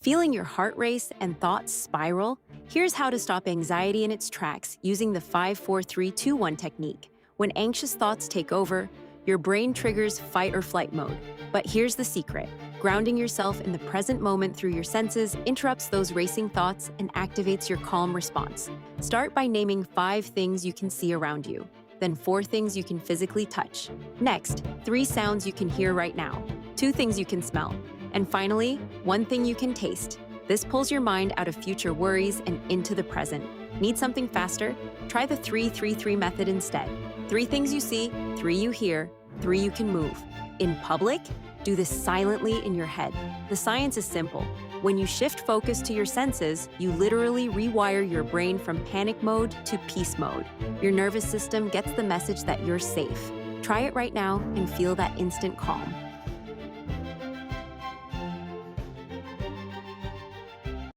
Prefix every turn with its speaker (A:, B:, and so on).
A: Feeling your heart race and thoughts spiral? Here's how to stop anxiety in its tracks using the 5-4-3-2-1 technique. When anxious thoughts take over, your brain triggers fight or flight mode. But here's the secret. Grounding yourself in the present moment through your senses interrupts those racing thoughts and activates your calm response. Start by naming 5 things you can see around you, then 4 things you can physically touch. Next, 3 sounds you can hear right now, 2 things you can smell, and finally, 1 thing you can taste. This pulls your mind out of future worries and into the present. Need something faster? Try the 3-3-3 method instead. 3 things you see, 3 you hear, 3 you can move. In public, do this silently in your head. The science is simple. When you shift focus to your senses, you literally rewire your brain from panic mode to peace mode. Your nervous system gets the message that you're safe. Try it right now and feel that instant calm.